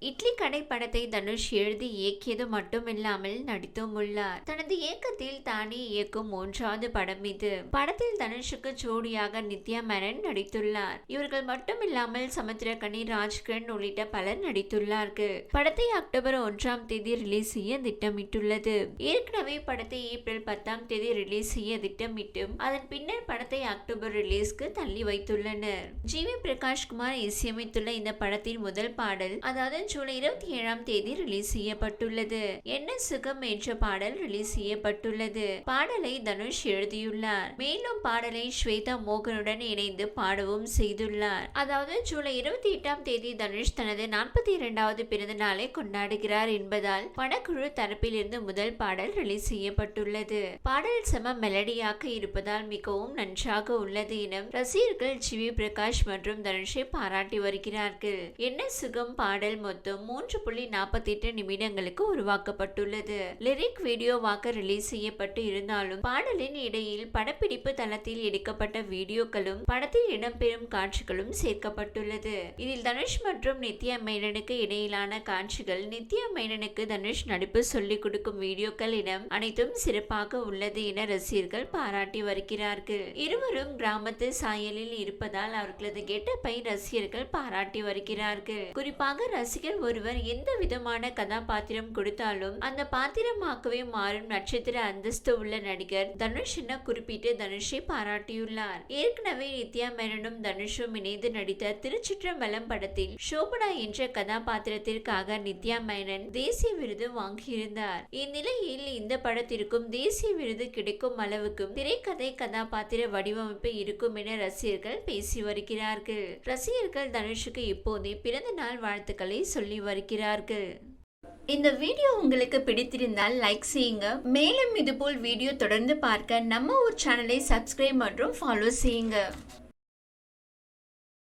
இட்லி கடை படத்தை தனுஷ் எழுதி இயக்கியது மட்டுமில்லாமல் நடித்தும் உள்ளார். தனது இயக்கத்தில் தானே இயக்கும் 3வது படம் இது. படத்தில் தனுஷுக்கு ஜோடியாக நித்யா மேனன் நடித்துள்ளார். இவர்கள் மட்டுமில்லாமல் சமுத்திரக்கனி, ராஜ்கிரண் உள்ளிட்ட பலர் நடித்துள்ளார்கள். படத்தை அக்டோபர் 1ஆம் தேதி ரிலீஸ் செய்ய திட்டமிட்டுள்ளது. ஏற்கனவே படத்தை ஏப்ரல் 10ஆம் தேதி ரிலீஸ் செய்ய திட்டமிட்டும் அதன் பின்னர் படத்தை அக்டோபர் ரிலீஸ்க்கு தள்ளி வைத்துள்ளனர். ஜி.வி. பிரகாஷ்குமார் இசையமைத்துள்ள இந்த படத்தின் முதல் பாடல் அதாவது ஜூலை 27ஆம் தேதி ரிலீஸ் செய்யப்பட்டுள்ளது. என்ன சுகம் என்ற பாடல் ரிலீஸ் செய்யப்பட்டுள்ளது. பாடலை தனுஷ் எழுதியுள்ளார். மேலும் பாடலை ஸ்வேதா மோகனுடன் இணைந்து பாடவும் செய்துள்ளார். அதாவது ஜூலை 28ஆம் தேதி தனுஷ் தனது 42வது பிறந்த நாளை கொண்டாடுகிறார் என்பதால் படக்குழு தரப்பில் இருந்து முதல் பாடல் ரிலீஸ் செய்யப்பட்டுள்ளது. பாடல் செம மெலடியாக இருப்பதால் மிகவும் நன்றாக உள்ளது என ரசிகர்கள் ஜி.வி. பிரகாஷ் மற்றும் தனுஷை பாராட்டி வருகிறார்கள். என்ன சுகம் பாடல் மொத்தம் 3.48 நிமிடங்களுக்கு உருவாக்கப்பட்டுள்ளது. லிரிக் வீடியோவாக ரிலீஸ் செய்யப்பட்டு இருந்தாலும் பாடலின் இடையில் படப்பிடிப்பு தளத்தில் எடுக்கப்பட்ட வீடியோக்களும் படத்தில் இடம்பெறும் காட்சிகளும் சேர்க்கப்பட்டுள்ளது. இதில் தனுஷ் மற்றும் நித்யா மேனனுக்கு இடையிலான காட்சிகள், நித்யா மேனனுக்கு தனுஷ் நடிப்பு சொல்லிக் கொடுக்கும் வீடியோக்கள் என அனைத்தும் சிறப்பாக உள்ளது என ரசிகர்கள் பாராட்டி வருகிறார்கள். இருவரும் கிராமத்து சாயலில் இருப்பதால் அவர்களது கெட்டப்பை ரசிகர்கள் பாராட்டி வருகிறார்கள். குறிப்பாக ரசிகர் ஒருவர் எந்த விதமான கதாபாத்திரம் கொடுத்தாலும் அந்த பாத்திரமாகவே மாறும் நட்சத்திர அந்தஸ்து உள்ள நடிகர் தனுஷ் என குறிப்பிட்டு தனுஷை பாராட்டியுள்ளார். ஏற்கனவே நித்யா மேனனும் தனுஷும் இணைந்து நடித்த திருச்சிற்றம்பலம் படத்தில் சோபனா என்ற கதாபாத்திரத்திற்காக நித்யா மேனன் தேசிய விருது வாங்கியிருந்தார். இந்நிலையில் இந்த படத்திற்கும் தேசிய விருது கிடைக்கும் அளவுக்கும் திரைக்கதை, கதாபாத்திர வடிவமைப்பு இருக்கும் என ரசிகர்கள் பேசி வருகிறார்கள். ரசிகர்கள் தனுஷுக்கு இப்போதே பிறந்த நாள் வாழ்த்துக்களை சொல்லி வருகிறார்கள். இந்த வீடியோ உங்களுக்கு பிடித்திருந்தால் லைக் செய்யுங்க. மேலும் இதுபோல் வீடியோ தொடர்ந்து பார்க்க நம்ம ஒரு சேனலை சப்ஸ்கிரைப் மற்றும் ஃபாலோ செய்யுங்க.